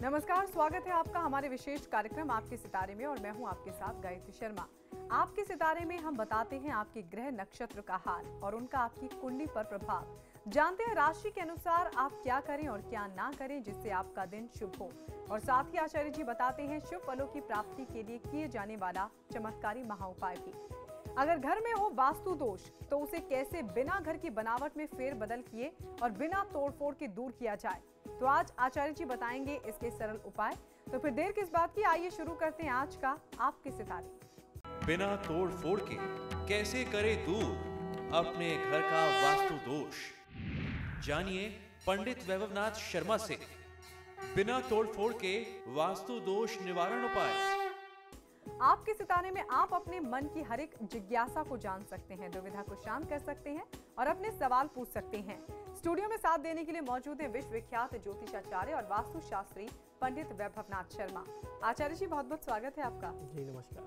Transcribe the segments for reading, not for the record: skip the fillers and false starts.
नमस्कार, स्वागत है आपका हमारे विशेष कार्यक्रम आपके सितारे में और मैं हूं आपके साथ गायत्री शर्मा। आपके सितारे में हम बताते हैं आपके ग्रह नक्षत्र का हाल और उनका आपकी कुंडली पर प्रभाव। जानते हैं राशि के अनुसार आप क्या करें और क्या ना करें जिससे आपका दिन शुभ हो। और साथ ही आचार्य जी बताते हैं शुभ फलों की प्राप्ति के लिए किए जाने वाला चमत्कारी महाउपाय भी। अगर घर में हो वास्तु दोष तो उसे कैसे बिना घर की बनावट में फेरबदल किए और बिना तोड़फोड़ के दूर किया जाए, तो आज आचार्य जी बताएंगे इसके सरल उपाय। तो फिर देर किस बात की, आइए शुरू करते हैं आज का आपके सितारे। बिना तोड़ फोड़ के कैसे करे दूर अपने घर का वास्तु दोष, जानिए पंडित वैभवनाथ शर्मा से बिना तोड़ फोड़ के वास्तु दोष निवारण उपाय। आपके सितारे में आप अपने मन की हर एक जिज्ञासा को जान सकते हैं, दुविधा को शांत कर सकते हैं और अपने सवाल पूछ सकते हैं। स्टूडियो में साथ देने के लिए मौजूद हैं विश्वविख्यात ज्योतिषाचार्य और वास्तु शास्त्री पंडित वैभवनाथ शर्मा। आचार्य जी बहुत बहुत स्वागत है आपका। जी नमस्कार।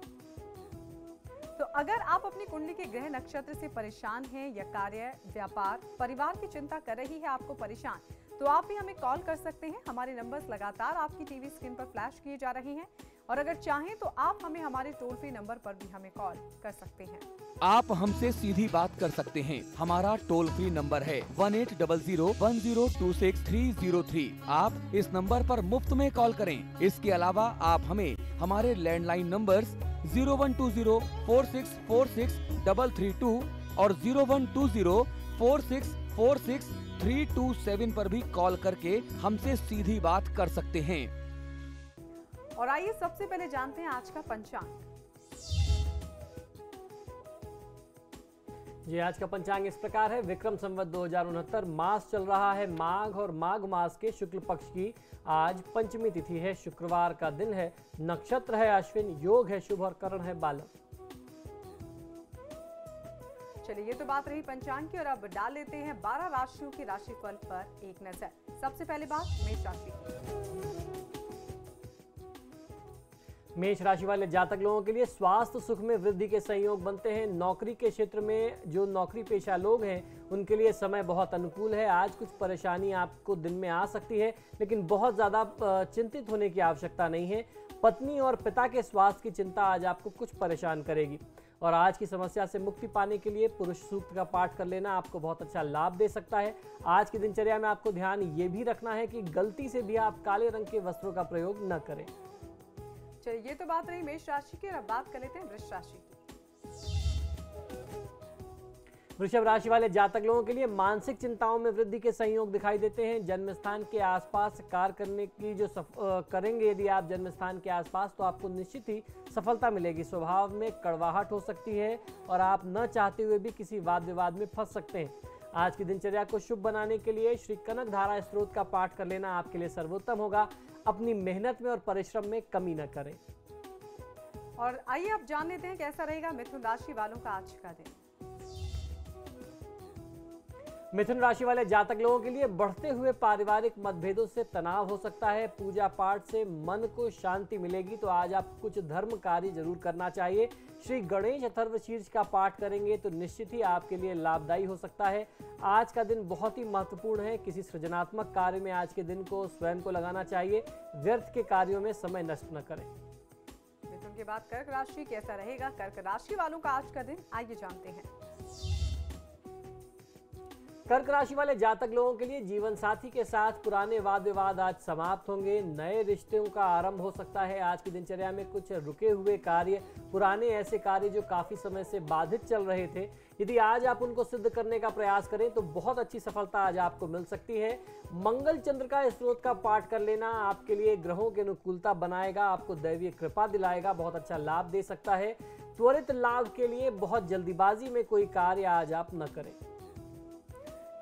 तो अगर आप अपनी कुंडली के ग्रह नक्षत्र से परेशान हैं या कार्य, व्यापार, परिवार की चिंता कर रही है आपको परेशान, तो आप भी हमें कॉल कर सकते हैं। हमारे नंबर्स लगातार आपकी टीवी स्क्रीन पर फ्लैश किए जा रहे हैं और अगर चाहें तो आप हमें हमारे टोल फ्री नंबर पर भी हमें कॉल कर सकते हैं। आप हमसे सीधी बात कर सकते हैं। हमारा टोल फ्री नंबर है 180010263003। आप इस नंबर पर मुफ्त में कॉल करें। इसके अलावा आप हमें हमारे लैंडलाइन नंबर्स 012046463332 और 012046463327 पर भी कॉल करके हमसे सीधी बात कर सकते हैं। और आइए सबसे पहले जानते हैं आज का पंचांग। जी आज का पंचांग इस प्रकार है। विक्रम संवत 2069 मास चल रहा है माघ और माघ मास के शुक्ल पक्ष की आज पंचमी तिथि है। शुक्रवार का दिन है। नक्षत्र है अश्विन, योग है शुभ और करण है बालक। चलिए ये तो बात रही पंचांग की और अब डाल लेते हैं 12 राशियों की राशिफल पर एक नजर। सबसे पहले बात मेष राशि की। मेष राशि वाले जातक लोगों के लिए स्वास्थ्य सुख में वृद्धि के संयोग बनते हैं। नौकरी के क्षेत्र में जो नौकरी पेशा लोग हैं उनके लिए समय बहुत अनुकूल है। आज कुछ परेशानी आपको दिन में आ सकती है लेकिन बहुत ज़्यादा चिंतित होने की आवश्यकता नहीं है। पत्नी और पिता के स्वास्थ्य की चिंता आज आपको कुछ परेशान करेगी और आज की समस्या से मुक्ति पाने के लिए पुरुष सूक्त का पाठ कर लेना आपको बहुत अच्छा लाभ दे सकता है। आज की दिनचर्या में आपको ध्यान ये भी रखना है कि गलती से भी आप काले रंग के वस्त्रों का प्रयोग न करें। चलिए ये तो बात रही मेष राशि की और अब बात कर लेते हैं वृष राशि की। वृषभ राशि वाले जातक लोगों के लिए मानसिक चिंताओं में वृद्धि के संयोग दिखाई देते हैं। जन्म स्थान के आसपास कार्य करने की जो करेंगे यदि आप जन्म स्थान के आसपास तो आपको निश्चित ही सफलता मिलेगी। स्वभाव में कड़वाहट हो सकती है और आप न चाहते हुए भी किसी वाद विवाद में फंस सकते हैं। आज की दिनचर्या को शुभ बनाने के लिए श्री कनक धारा स्त्रोत का पाठ कर लेना आपके लिए सर्वोत्तम होगा। अपनी मेहनत में और परिश्रम में कमी न करें। और आइए अब जान लेते हैं कैसा रहेगा मिथुन राशि वालों का आज का दिन। मिथुन राशि वाले जातक लोगों के लिए बढ़ते हुए पारिवारिक मतभेदों से तनाव हो सकता है। पूजा पाठ से मन को शांति मिलेगी तो आज आप कुछ धर्म कार्य जरूर करना चाहिए। श्री गणेश अथर्वशीर्ष का पाठ करेंगे तो निश्चित ही आपके लिए लाभदायी हो सकता है। आज का दिन बहुत ही महत्वपूर्ण है। किसी सृजनात्मक कार्य में आज के दिन को स्वयं को लगाना चाहिए। व्यर्थ के कार्यों में समय नष्ट न करें। मिथुन के बाद कर्क राशि कैसा रहेगा कर्क राशि वालों का आज का दिन, आइए जानते हैं। कर्क राशि वाले जातक लोगों के लिए जीवन साथी के साथ पुराने वाद विवाद आज समाप्त होंगे। नए रिश्तों का आरंभ हो सकता है। आज की दिनचर्या में कुछ रुके हुए कार्य, पुराने ऐसे कार्य जो काफी समय से बाधित चल रहे थे, यदि आज आप उनको सिद्ध करने का प्रयास करें तो बहुत अच्छी सफलता आज आपको मिल सकती है। मंगल चंद्र का स्त्रोत का पाठ कर लेना आपके लिए ग्रहों की अनुकूलता बनाएगा, आपको दैवीय कृपा दिलाएगा, बहुत अच्छा लाभ दे सकता है। त्वरित लाभ के लिए बहुत जल्दीबाजी में कोई कार्य आज आप न करें।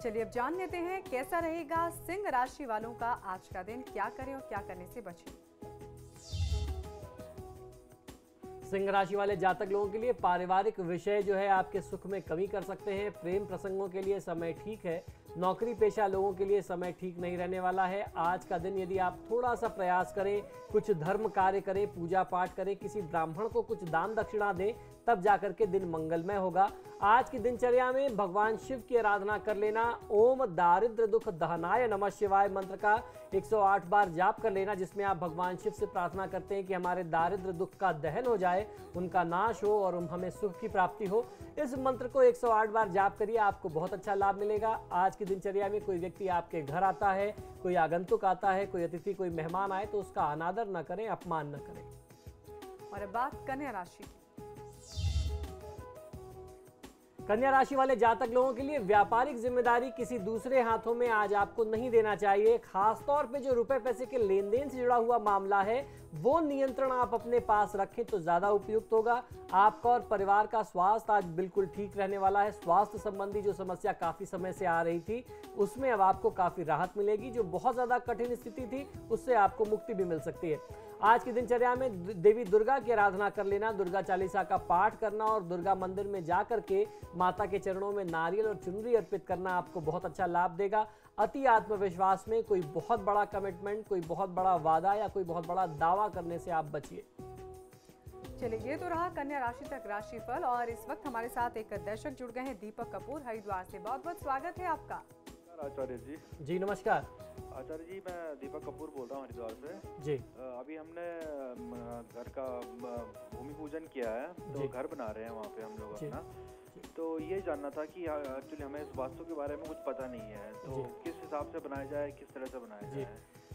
चलिए अब जान लेते हैं कैसा रहेगा सिंह राशि वालों का आज का दिन, क्या करें और क्या करने से बचें। सिंह राशि वाले जातक लोगों के लिए पारिवारिक विषय जो है आपके सुख में कमी कर सकते हैं। प्रेम प्रसंगों के लिए समय ठीक है। नौकरी पेशा लोगों के लिए समय ठीक नहीं रहने वाला है। आज का दिन यदि आप थोड़ा सा प्रयास करें, कुछ धर्म कार्य करें, पूजा पाठ करें, किसी ब्राह्मण को कुछ दान दक्षिणा दें, तब जाकर के दिन मंगलमय होगा। आज की दिनचर्या में भगवान शिव की आराधना कर लेना। ओम दारिद्र दुख दहनाय नमः शिवाय मंत्र का 108 बार जाप कर लेना, जिसमें आप भगवान शिव से प्रार्थना करते हैं कि हमारे दारिद्र दुख का दहन हो जाए, उनका नाश हो और हमें सुख की प्राप्ति हो। इस मंत्र को 108 बार जाप करिए, आपको बहुत अच्छा लाभ मिलेगा। आज की दिनचर्या में कोई व्यक्ति आपके घर आता है, कोई आगंतुक आता है, कोई अतिथि, कोई मेहमान आए तो उसका अनादर न करें, अपमान न करें। और अब बात कन्या राशि। कन्या राशि वाले जातक लोगों के लिए व्यापारिक जिम्मेदारी किसी दूसरे हाथों में आज आपको नहीं देना चाहिए। खास तौर पे जो रुपए पैसे के लेन देन से जुड़ा हुआ मामला है वो नियंत्रण आप अपने पास रखें तो ज्यादा उपयुक्त होगा। आपका और परिवार का स्वास्थ्य आज बिल्कुल ठीक रहने वाला है। स्वास्थ्य संबंधी जो समस्या काफी समय से आ रही थी उसमें अब आपको काफी राहत मिलेगी। जो बहुत ज्यादा कठिन स्थिति थी उससे आपको मुक्ति भी मिल सकती है। आज की दिनचर्या में देवी दुर्गा की आराधना कर लेना, दुर्गा चालीसा का पाठ करना और दुर्गा मंदिर में जाकर के माता के चरणों में नारियल और चुनरी अर्पित करना आपको बहुत अच्छा लाभ देगा। अति आत्मविश्वास में कोई बहुत बड़ा कमिटमेंट, कोई बहुत बड़ा वादा या कोई बहुत बड़ा दावा करने से आप बचिए। चलिए, ये तो रहा कन्या राशि तक राशिफल। और इस वक्त हमारे साथ एक दर्शक जुड़ गए हैं, दीपक कपूर हरिद्वार से। बहुत बहुत स्वागत है आपका। आचार्य जी। जी नमस्कार आचार्य जी, मैं दीपक कपूर बोल रहा हूँ हरिद्वार से। जी। अभी हमने घर का भूमि पूजन किया है, तो घर बना रहे हैं वहाँ पे हम लोग अपना। तो ये जानना था कि एक्चुअली हमें इस वास्तु के बारे में कुछ पता नहीं है, तो किस हिसाब से बनाया जाए, किस तरह से बनाया जाए।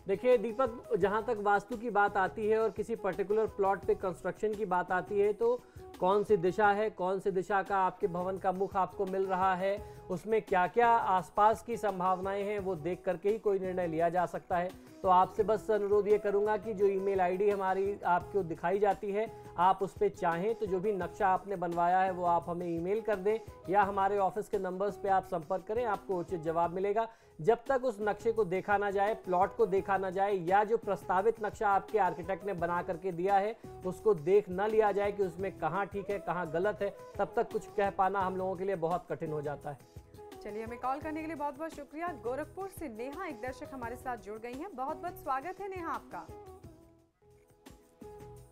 देखिए दीपक, जहाँ तक वास्तु की बात आती है और किसी पर्टिकुलर प्लॉट पे कंस्ट्रक्शन की बात आती है तो कौन सी दिशा है, कौन सी दिशा का आपके भवन का मुख आपको मिल रहा है, उसमें क्या क्या आसपास की संभावनाएं हैं, वो देख करके ही कोई निर्णय लिया जा सकता है। तो आपसे बस अनुरोध ये करूंगा कि जो ईमेल आईडी हमारी आपको दिखाई जाती है, आप उस पर चाहें तो जो भी नक्शा आपने बनवाया है वो आप हमें ईमेल कर दें या हमारे ऑफिस के नंबर्स पे आप संपर्क करें, आपको उचित जवाब मिलेगा। जब तक उस नक्शे को देखा ना जाए, प्लॉट को देखा ना जाए या जो प्रस्तावित नक्शा आपके आर्किटेक्ट ने बना करके दिया है उसको देख न लिया जाए कि उसमें कहाँ ठीक है कहाँ गलत है, तब तक कुछ कह पाना हम लोगों के लिए बहुत कठिन हो जाता है। चलिए, हमें कॉल करने के लिए बहुत बहुत शुक्रिया। गोरखपुर से नेहा एक दर्शक हमारे साथ जुड़ गई हैं। बहुत बहुत स्वागत है नेहा आपका।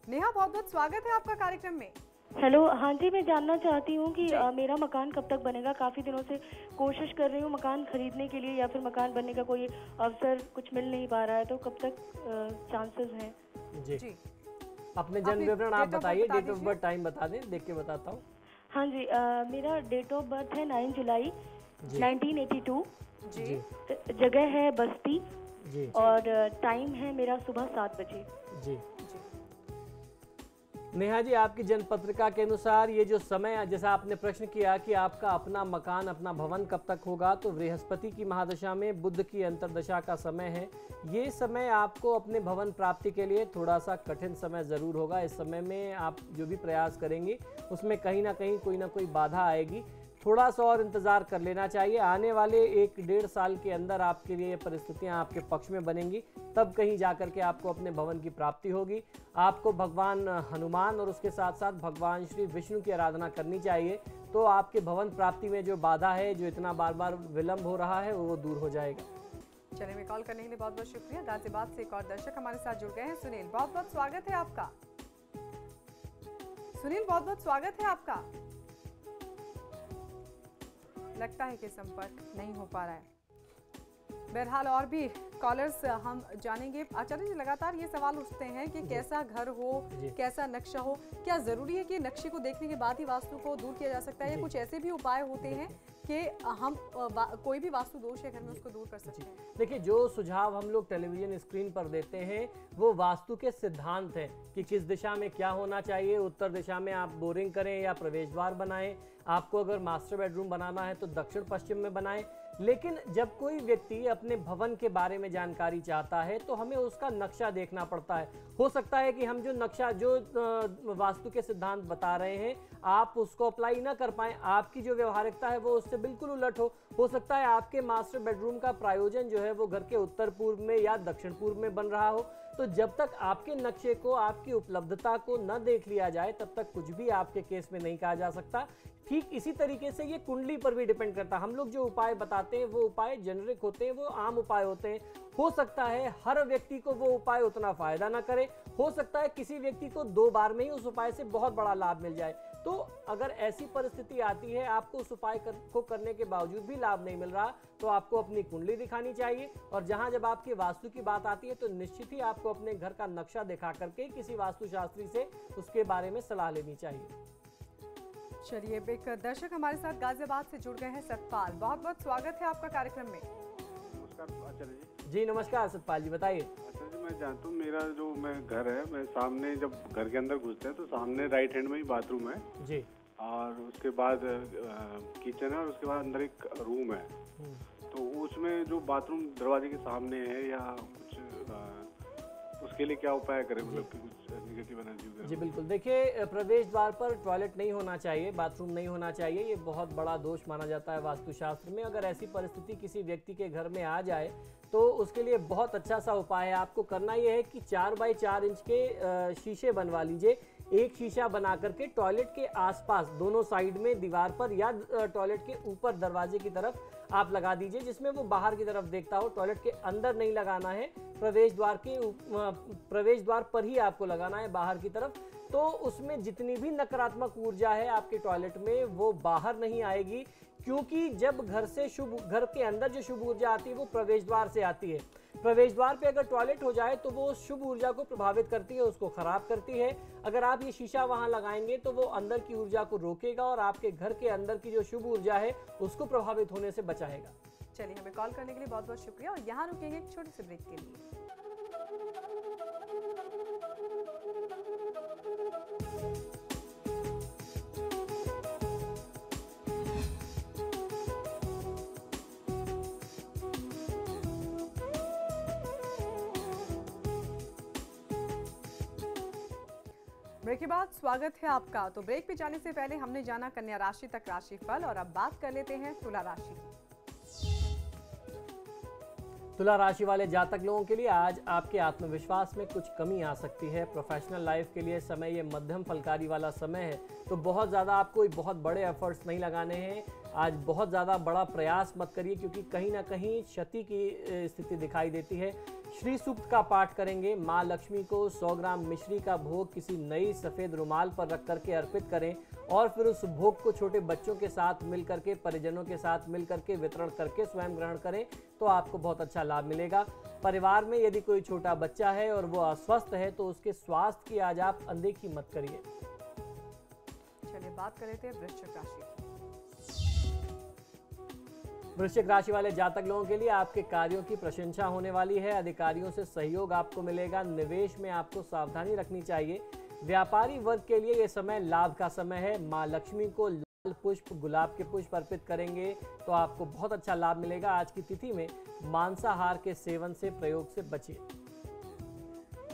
नेहा, बहुत बहुत स्वागत है आपका कार्यक्रम में। हेलो, हाँ जी, मैं जानना चाहती हूँ कि मेरा मकान कब तक बनेगा। काफ़ी दिनों से कोशिश कर रही हूँ मकान खरीदने के लिए, या फिर मकान बनने का कोई अवसर कुछ मिल नहीं पा रहा है, तो कब तक चांसेस हैं। जी, अपने जन्म विवरण आप बताइए, डेट ऑफ बर्थ टाइम बता दें, देख के बताता हूँ। हाँ जी, मेरा डेट ऑफ बर्थ है 9 जुलाई 1982 जी। जगह है बस्ती जी। और टाइम है मेरा सुबह 7 बजे। जी। नेहा जी, आपकी जन्म पत्रिका के अनुसार ये जो समय, जैसा आपने प्रश्न किया कि आपका अपना मकान, अपना भवन कब तक होगा, तो बृहस्पति की महादशा में बुध की अंतर्दशा का समय है। ये समय आपको अपने भवन प्राप्ति के लिए थोड़ा सा कठिन समय ज़रूर होगा। इस समय में आप जो भी प्रयास करेंगे उसमें कहीं ना कहीं कोई ना कोई बाधा आएगी। थोड़ा सा और इंतज़ार कर लेना चाहिए। आने वाले 1-1.5 साल के अंदर आपके लिए परिस्थितियां आपके पक्ष में बनेंगी, तब कहीं जाकर के आपको अपने भवन की प्राप्ति होगी। आपको भगवान हनुमान और उसके साथ साथ भगवान श्री विष्णु की आराधना करनी चाहिए, तो आपके भवन प्राप्ति में जो बाधा है, जो इतना बार बार विलंब हो रहा है, वो दूर हो जाएगा। चलिए, मैं कॉल करने के लिए बहुत बहुत शुक्रिया। गाजियाबाद से एक और दर्शक हमारे साथ जुड़ गए हैं, सुनील। बहुत बहुत स्वागत है आपका। सुनील, बहुत बहुत स्वागत है आपका। लगता है कि संपर्क नहीं हो पा रहा है। बहरहाल और भी कॉलर्स हम जानेंगे। आचार्य जी, लगातार ये सवाल उठते हैं कि कैसा घर हो, कैसा नक्शा हो, क्या जरूरी है कि नक्शे को देखने के बाद ही वास्तु को दूर किया जा सकता है, या कुछ ऐसे भी उपाय होते हैं कि हम कोई भी वास्तु दोष है घर में उसको दूर कर सकते हैं? देखिए, जो सुझाव हम लोग टेलीविजन स्क्रीन पर देते हैं वो वास्तु के सिद्धांत हैं कि किस दिशा में क्या होना चाहिए। उत्तर दिशा में आप बोरिंग करें या प्रवेश द्वार बनाएं। आपको अगर मास्टर बेडरूम बनाना है तो दक्षिण पश्चिम में बनाएं। लेकिन जब कोई व्यक्ति अपने भवन के बारे में जानकारी चाहता है तो हमें उसका नक्शा देखना पड़ता है। हो सकता है कि हम जो नक्शा, जो वास्तु के सिद्धांत बता रहे हैं, आप उसको अप्लाई ना कर पाएं। आपकी जो व्यवहारिकता है वो उससे बिल्कुल उलट हो सकता है आपके मास्टर बेडरूम का प्रायोजन जो है वो घर के उत्तर पूर्व में या दक्षिण पूर्व में बन रहा हो। तो जब तक आपके नक्शे को, आपकी उपलब्धता को न देख लिया जाए, तब तक कुछ भी आपके केस में नहीं कहा जा सकता। ठीक इसी तरीके से ये कुंडली पर भी डिपेंड करता है। हम लोग जो उपाय बताते हैं वो उपाय जेनरिक होते हैं, वो आम उपाय होते हैं। हो सकता है हर व्यक्ति को वो उपाय उतना फायदा ना करे, हो सकता है किसी व्यक्ति को 2 बार में ही उस उपाय से बहुत बड़ा लाभ मिल जाए। तो अगर ऐसी परिस्थिति आती है, आपको उस उपाय को करने के बावजूद भी लाभ नहीं मिल रहा, तो आपको अपनी कुंडली दिखानी चाहिए। और जहां जब आपकी वास्तु की बात आती है तो निश्चित ही आपको अपने घर का नक्शा दिखा करके किसी वास्तुशास्त्री से उसके बारे में सलाह लेनी चाहिए। चलिए, एक दर्शक हमारे साथ गाजियाबाद से जुड़ गए हैं, सतपाल, बहुत बहुत स्वागत है आपका कार्यक्रम में। नमस्कार आचार्य जी। जी नमस्कार सतपाल जी, बताइए। आचार्य जी, मैं जानता हूँ मेरा जो घर है, मैं सामने जब घर के अंदर घुसते हैं तो सामने राइट हैंड में ही बाथरूम है जी, और उसके बाद किचन है और उसके बाद अंदर एक रूम है। तो उसमें जो बाथरूम दरवाजे के सामने है या कुछ उसके लिए क्या उपाय करें, मतलब कि कुछ नेगेटिव एनर्जी वगैरह? जी बिल्कुल, देखिए प्रवेश द्वार पर टॉयलेट नहीं होना चाहिए, बाथरूम नहीं होना चाहिए, ये बहुत बड़ा दोष माना जाता है वास्तुशास्त्र में। अगर ऐसी परिस्थिति किसी व्यक्ति के घर में आ जाए तो उसके लिए बहुत अच्छा सा उपाय है। आपको करना ये है कि 4 बाई 4 इंच के शीशे बनवा लीजिए। एक शीशा बना करके टॉयलेट के आसपास दोनों साइड में दीवार पर या टॉयलेट के ऊपर दरवाजे की तरफ आप लगा दीजिए, जिसमें वो बाहर की तरफ देखता हो। टॉयलेट के अंदर नहीं लगाना है, प्रवेश द्वार पर ही आपको लगाना है, बाहर की तरफ। तो उसमें जितनी भी नकारात्मक ऊर्जा है आपके टॉयलेट में वो बाहर नहीं आएगी, क्योंकि जब घर के अंदर जो शुभ ऊर्जा आती है वो प्रवेश द्वार से आती है। प्रवेश द्वार पे अगर टॉयलेट हो जाए तो वो शुभ ऊर्जा को प्रभावित करती है, उसको खराब करती है। अगर आप ये शीशा वहां लगाएंगे तो वो अंदर की ऊर्जा को रोकेगा और आपके घर के अंदर की जो शुभ ऊर्जा है उसको प्रभावित होने से बचाएगा। चलिए, हमें कॉल करने के लिए बहुत बहुत शुक्रिया और यहाँ रुकेंगे एक छोटे से ब्रेक के लिए। ब्रेक के बाद स्वागत है आपका। तो ब्रेक पे जाने से पहले हमने जाना कन्या राशि तक राशिफल और अब बात कर लेते हैं तुला राशि की। तुला राशि वाले जातक लोगों के लिए आज आपके आत्मविश्वास में कुछ कमी आ सकती है। प्रोफेशनल लाइफ के लिए समय ये मध्यम फलकारी वाला समय है, तो बहुत ज़्यादा आपको बहुत बड़े एफर्ट्स नहीं लगाने हैं। आज बहुत ज़्यादा बड़ा प्रयास मत करिए, क्योंकि कहीं ना कहीं क्षति की स्थिति दिखाई देती है। श्री सूक्त का पाठ करेंगे। माँ लक्ष्मी को 100 ग्राम मिश्री का भोग किसी नई सफ़ेद रुमाल पर रख करके अर्पित करें और फिर उस भोग को छोटे बच्चों के साथ मिल करके, परिजनों के साथ मिल करके वितरण करके स्वयं ग्रहण करें, तो आपको बहुत अच्छा लाभ मिलेगा। परिवार में यदि कोई छोटा बच्चा है और वो अस्वस्थ है तो उसके स्वास्थ्य की आज आप अनदेखी मत करिए। चलिए, बात कर लेते हैं वृश्चिक राशि की। वृश्चिक राशि वाले जातक लोगों के लिए आपके कार्यों की प्रशंसा होने वाली है। अधिकारियों से सहयोग आपको मिलेगा। निवेश में आपको सावधानी रखनी चाहिए। व्यापारी वर्ग के लिए ये समय लाभ का समय है। माँ लक्ष्मी को लाल पुष्प, गुलाब के पुष्प अर्पित करेंगे तो आपको बहुत अच्छा लाभ मिलेगा। आज की तिथि में मांसाहार के सेवन से, प्रयोग से बचिए।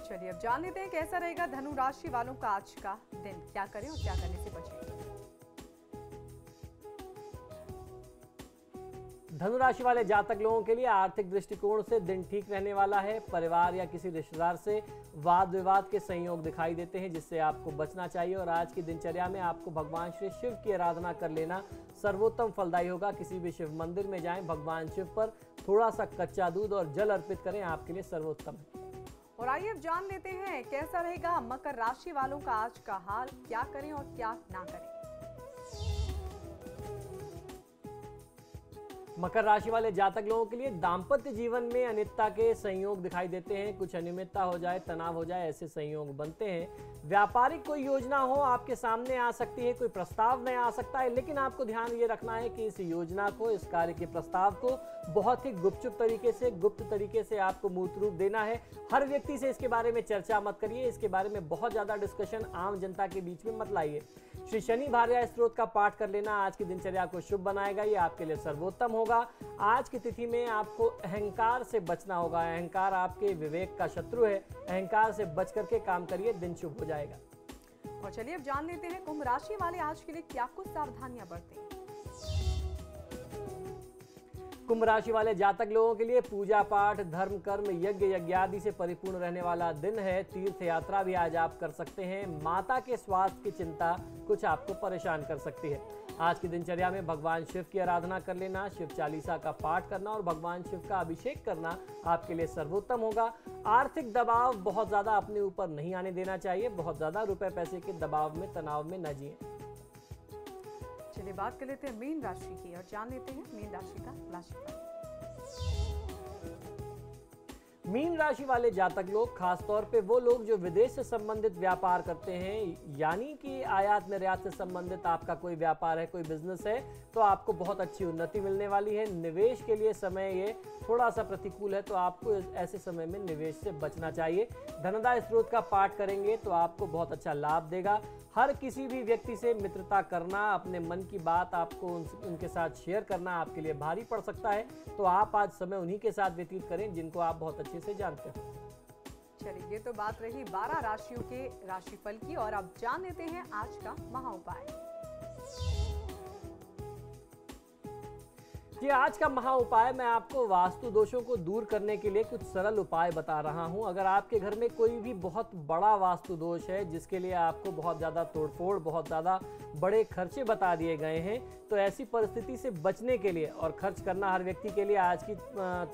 चलिए, अब जान लेते हैं कैसा रहेगा धनु राशि वालों का आज का दिन, क्या करें और क्या करने से बचें। धनु राशि वाले जातक लोगों के लिए आर्थिक दृष्टिकोण से दिन ठीक रहने वाला है। परिवार या किसी रिश्तेदार से वाद विवाद के संयोग दिखाई देते हैं, जिससे आपको बचना चाहिए। और आज की दिनचर्या में आपको भगवान श्री शिव की आराधना कर लेना सर्वोत्तम फलदायी होगा। किसी भी शिव मंदिर में जाएं, भगवान शिव पर थोड़ा सा कच्चा दूध और जल अर्पित करें, आपके लिए सर्वोत्तम है। और आइए अब जान लेते हैं कैसा रहेगा मकर राशि वालों का आज का हाल, क्या करें और क्या ना करें। मकर राशि वाले जातक लोगों के लिए दाम्पत्य जीवन में अनियमितता के संयोग दिखाई देते हैं। कुछ अनियमितता हो जाए, तनाव हो जाए, ऐसे संयोग बनते हैं। व्यापारिक कोई योजना हो आपके सामने आ सकती है, कोई प्रस्ताव नया आ सकता है, लेकिन आपको ध्यान ये रखना है कि इस योजना को, इस कार्य के प्रस्ताव को बहुत ही गुपचुप तरीके से, गुप्त तरीके से आपको मूर्त रूप देना है। हर व्यक्ति से इसके बारे में चर्चा मत करिए, इसके बारे में बहुत ज्यादा डिस्कशन आम जनता के बीच में मत लाइए। श्री शनि भार्या स्त्रोत का पाठ कर लेना आज की दिनचर्या को शुभ बनाएगा, ये आपके लिए सर्वोत्तम होगा। आज की तिथि में आपको अहंकार से बचना होगा। अहंकार आपके विवेक का शत्रु है। अहंकार से बच करके काम करिए, दिन शुभ हो जाएगा। और चलिए अब जान लेते हैं कुंभ राशि वाले आज के लिए क्या कुछ सावधानियां बरतें। कुंभ राशि वाले जातक लोगों के लिए पूजा पाठ, धर्म, कर्म, यज्ञ, यज्ञादि से परिपूर्ण रहने वाला दिन है। तीर्थ यात्रा भी आज आप कर सकते हैं। माता के स्वास्थ्य की चिंता कुछ आपको परेशान कर सकती है। आज की दिनचर्या में भगवान शिव की आराधना कर लेना, शिव चालीसा का पाठ करना और भगवान शिव का अभिषेक करना आपके लिए सर्वोत्तम होगा। आर्थिक दबाव बहुत ज़्यादा अपने ऊपर नहीं आने देना चाहिए, बहुत ज़्यादा रुपए पैसे के दबाव में, तनाव में न जिए। चलिए बात कर लेते हैं मीन राशि की और जान लेते हैं मीन राशि का राशिफल। मीन राशि वाले जातक लोग, खासतौर पे वो लोग जो विदेश से संबंधित व्यापार करते हैं, यानी कि आयात निर्यात से संबंधित आपका कोई व्यापार है, कोई बिजनेस है, तो आपको बहुत अच्छी उन्नति मिलने वाली है। निवेश के लिए समय ये थोड़ा सा प्रतिकूल है, तो आपको ऐसे समय में निवेश से बचना चाहिए। धनदाय स्रोत का पाठ करेंगे तो आपको बहुत अच्छा लाभ देगा। हर किसी भी व्यक्ति से मित्रता करना, अपने मन की बात आपको उनके साथ शेयर करना आपके लिए भारी पड़ सकता है, तो आप आज समय उन्हीं के साथ व्यतीत करें जिनको आप बहुत अच्छे से जानते हो। चलिए, ये तो बात रही 12 राशियों के राशिफल की और अब जान लेते हैं आज का महा उपाय। जी, आज का महा उपाय मैं आपको वास्तु दोषों को दूर करने के लिए कुछ सरल उपाय बता रहा हूं। अगर आपके घर में कोई भी बहुत बड़ा वास्तु दोष है जिसके लिए आपको बहुत ज़्यादा तोड़फोड़, बहुत ज़्यादा बड़े खर्चे बता दिए गए हैं, तो ऐसी परिस्थिति से बचने के लिए, और खर्च करना हर व्यक्ति के लिए आज की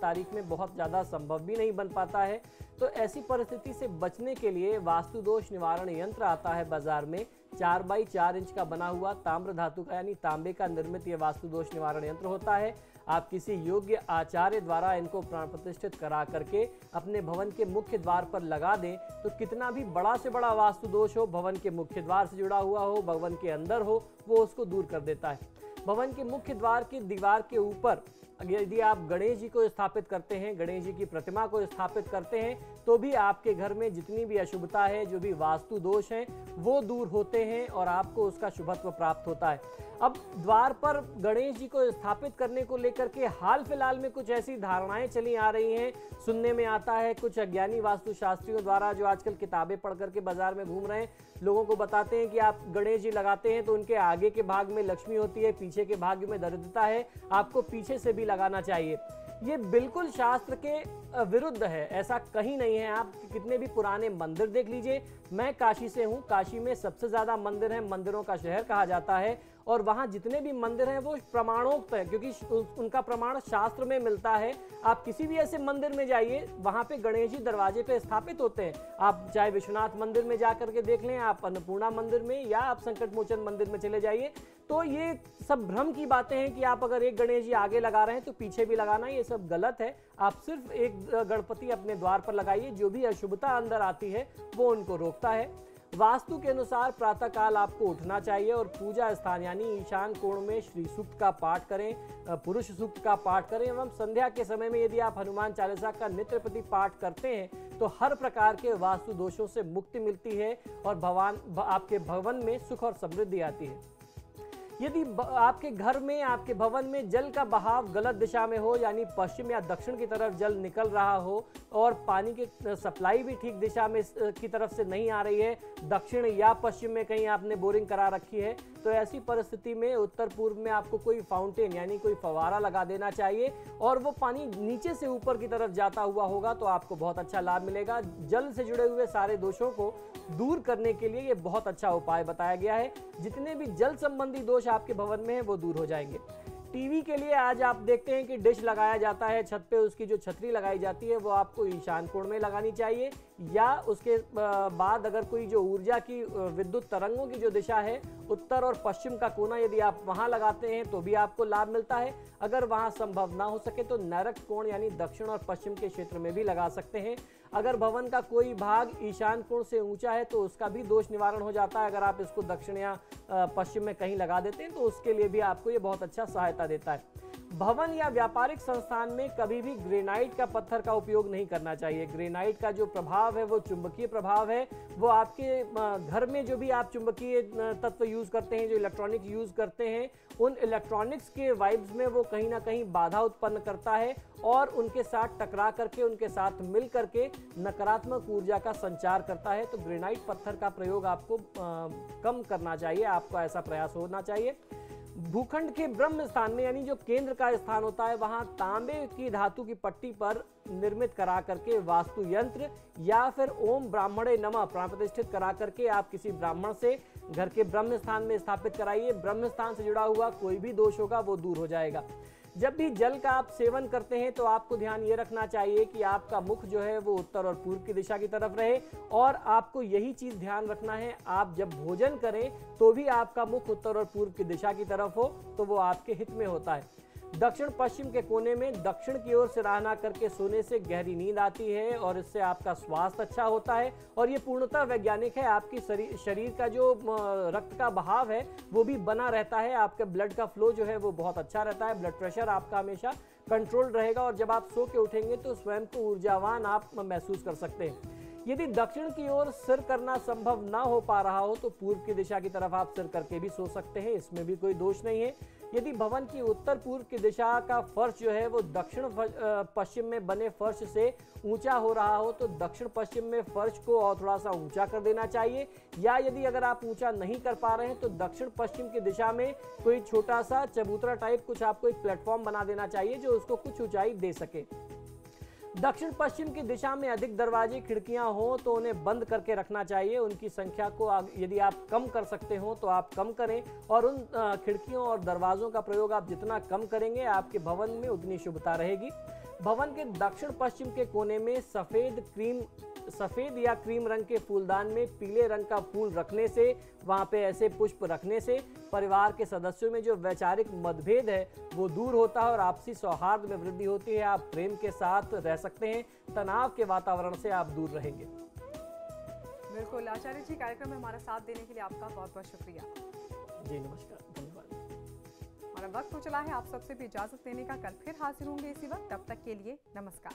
तारीख में बहुत ज़्यादा संभव भी नहीं बन पाता है, तो ऐसी परिस्थिति से बचने के लिए वास्तु दोष निवारण यंत्र आता है बाजार में। 4 बाई 4 इंच का बना हुआ ताम्र धातु का यानी तांबे का निर्मित ये वास्तु दोष निवारण यंत्र होता है। आप किसी योग्य आचार्य द्वारा इनको प्राण प्रतिष्ठित करा करके अपने भवन के मुख्य द्वार पर लगा दें, तो कितना भी बड़ा से बड़ा वास्तु दोष हो, भवन के मुख्य द्वार से जुड़ा हुआ हो, भवन के अंदर हो, वो उसको दूर कर देता है। भवन के मुख्य द्वार की दीवार के ऊपर यदि आप गणेश जी को स्थापित करते हैं, गणेश जी की प्रतिमा को स्थापित करते हैं, तो भी आपके घर में जितनी भी अशुभता है, जो भी वास्तु दोष हैं, वो दूर होते हैं और आपको उसका शुभत्व प्राप्त होता है। अब द्वार पर गणेश जी को स्थापित करने को लेकर के हाल फिलहाल में कुछ ऐसी धारणाएं चली आ रही हैं, सुनने में आता है कुछ अज्ञानी वास्तुशास्त्रियों द्वारा, जो आजकल किताबें पढ़ करके बाजार में घूम रहे हैं, लोगों को बताते हैं कि आप गणेश जी लगाते हैं तो उनके आगे के भाग में लक्ष्मी होती है, पीछे के भाग में दरिद्रता है, आपको पीछे से भी लगाना चाहिए। ये बिल्कुल शास्त्र के विरुद्ध है, ऐसा कहीं नहीं है। आप कितने भी पुराने मंदिर देख लीजिए। मैं काशी से हूँ, काशी में सबसे ज़्यादा मंदिर हैं, मंदिरों का शहर कहा जाता है, और वहाँ जितने भी मंदिर हैं वो प्रमाणोक्त हैं, क्योंकि उनका प्रमाण शास्त्र में मिलता है। आप किसी भी ऐसे मंदिर में जाइए, वहाँ पे गणेश जी दरवाजे पे स्थापित होते हैं। आप चाहे विश्वनाथ मंदिर में जा करके देख लें, आप अन्नपूर्णा मंदिर में, या आप संकट मोचन मंदिर में चले जाइए, तो ये सब भ्रम की बातें हैं कि आप अगर एक गणेश जी आगे लगा रहे हैं तो पीछे भी लगाना, ये सब गलत है। आप सिर्फ एक गणपति अपने द्वार पर लगाइए, जो भी अशुभता अंदर आती है वो उनको रोकता है। वास्तु के अनुसार प्रातःकाल आपको उठना चाहिए और पूजा स्थान यानी ईशान कोण में श्री सूक्त का पाठ करें, पुरुष सूक्त का पाठ करें, एवं संध्या के समय में यदि आप हनुमान चालीसा का नित्य प्रति पाठ करते हैं तो हर प्रकार के वास्तु दोषों से मुक्ति मिलती है और आपके भवन में सुख और समृद्धि आती है। यदि आपके घर में, आपके भवन में जल का बहाव गलत दिशा में हो, यानी पश्चिम या दक्षिण की तरफ जल निकल रहा हो और पानी की सप्लाई भी ठीक दिशा में की तरफ से नहीं आ रही है, दक्षिण या पश्चिम में कहीं आपने बोरिंग करा रखी है, तो ऐसी परिस्थिति में उत्तर पूर्व में आपको कोई फाउंटेन यानी कोई फव्वारा लगा देना चाहिए और वो पानी नीचे से ऊपर की तरफ जाता हुआ होगा, तो आपको बहुत अच्छा लाभ मिलेगा। जल से जुड़े हुए सारे दोषों को दूर करने के लिए ये बहुत अच्छा उपाय बताया गया है। जितने भी जल संबंधी दोष आपके भवन में है वो दूर हो जाएंगे। टीवी के लिए आज आप देखते हैं कि डिश लगाया जाता है छत पे, उसकी जो छतरी लगाई जाती है वो आपको ईशान कोण में लगानी चाहिए, या उसके बाद अगर कोई जो ऊर्जा की विद्युत तरंगों की जो दिशा है उत्तर और पश्चिम का कोना, यदि आप वहां लगाते हैं तो भी आपको लाभ मिलता है। अगर वहां संभव ना हो सके तो नैऋत्य कोण यानी दक्षिण और पश्चिम के क्षेत्र में भी लगा सकते हैं। अगर भवन का कोई भाग ईशान कोण से ऊंचा है तो उसका भी दोष निवारण हो जाता है। अगर आप इसको दक्षिण या पश्चिम में कहीं लगा देते हैं तो उसके लिए भी आपको ये बहुत अच्छा सहायता देता है। भवन या व्यापारिक संस्थान में कभी भी ग्रेनाइट का पत्थर का उपयोग नहीं करना चाहिए। ग्रेनाइट का जो प्रभाव है वो चुंबकीय प्रभाव है, वो आपके घर में जो भी आप चुंबकीय तत्व यूज करते हैं, जो इलेक्ट्रॉनिक यूज करते हैं, उन इलेक्ट्रॉनिक्स के वाइब्स में वो कहीं ना कहीं बाधा उत्पन्न करता है और उनके साथ टकरा करके, उनके साथ मिल करके नकारात्मक ऊर्जा का संचार करता है। तो ग्रेनाइट पत्थर का प्रयोग आपको कम करना चाहिए, आपका ऐसा प्रयास होना चाहिए। भूखंड के ब्रह्म स्थान में यानी जो केंद्र का स्थान होता है, वहां तांबे की धातु की पट्टी पर निर्मित करा करके वास्तु यंत्र या फिर ओम ब्राह्मणे नमः प्राण प्रतिष्ठित करा करके आप किसी ब्राह्मण से घर के ब्रह्म स्थान में स्थापित कराइए। ब्रह्म स्थान से जुड़ा हुआ कोई भी दोष होगा वो दूर हो जाएगा। जब भी जल का आप सेवन करते हैं तो आपको ध्यान ये रखना चाहिए कि आपका मुख जो है वो उत्तर और पूर्व की दिशा की तरफ रहे, और आपको यही चीज ध्यान रखना है, आप जब भोजन करें तो भी आपका मुख उत्तर और पूर्व की दिशा की तरफ हो, तो वो आपके हित में होता है। दक्षिण पश्चिम के कोने में दक्षिण की ओर सिरहाना करके सोने से गहरी नींद आती है और इससे आपका स्वास्थ्य अच्छा होता है, और ये पूर्णतः वैज्ञानिक है। आपकी शरीर का जो रक्त का बहाव है वो भी बना रहता है, आपका ब्लड का फ्लो जो है वो बहुत अच्छा रहता है, ब्लड प्रेशर आपका हमेशा कंट्रोल रहेगा, और जब आप सो के उठेंगे तो स्वयं को ऊर्जावान आप महसूस कर सकते हैं। यदि दक्षिण की ओर सिर करना संभव ना हो पा रहा हो तो पूर्व की दिशा की तरफ आप सिर करके भी सो सकते हैं, इसमें भी कोई दोष नहीं है। यदि भवन की उत्तर पूर्व की दिशा का फर्श जो है वो दक्षिण पश्चिम में बने फर्श से ऊंचा हो रहा हो तो दक्षिण पश्चिम में फर्श को और थोड़ा सा ऊंचा कर देना चाहिए, या यदि अगर आप ऊंचा नहीं कर पा रहे हैं तो दक्षिण पश्चिम की दिशा में कोई छोटा सा चबूतरा टाइप कुछ आपको एक प्लेटफॉर्म बना देना चाहिए जो उसको कुछ ऊंचाई दे सके। दक्षिण पश्चिम की दिशा में अधिक दरवाजे खिड़कियां हो तो उन्हें बंद करके रखना चाहिए। उनकी संख्या को यदि आप कम कर सकते हो तो आप कम करें, और उन खिड़कियों और दरवाजों का प्रयोग आप जितना कम करेंगे आपके भवन में उतनी शुभता रहेगी। भवन के दक्षिण पश्चिम के कोने में सफेद या क्रीम रंग के फूलदान में पीले रंग का फूल रखने से, वहां पे ऐसे पुष्प रखने से परिवार के सदस्यों में जो वैचारिक मतभेद है वो दूर होता है और आपसी सौहार्द में वृद्धि होती है। आप प्रेम के साथ रह सकते हैं, तनाव के वातावरण से आप दूर रहेंगे। बिल्कुल आचार्य जी, कार्यक्रम में हमारा साथ देने के लिए आपका बहुत बहुत शुक्रिया। जी नमस्कार, धन्यवाद। हमारा वक्त हो चला है आप सबसे भी इजाजत लेने का। कल फिर हाजिर होंगे इसी वक्त, तब तक के लिए नमस्कार।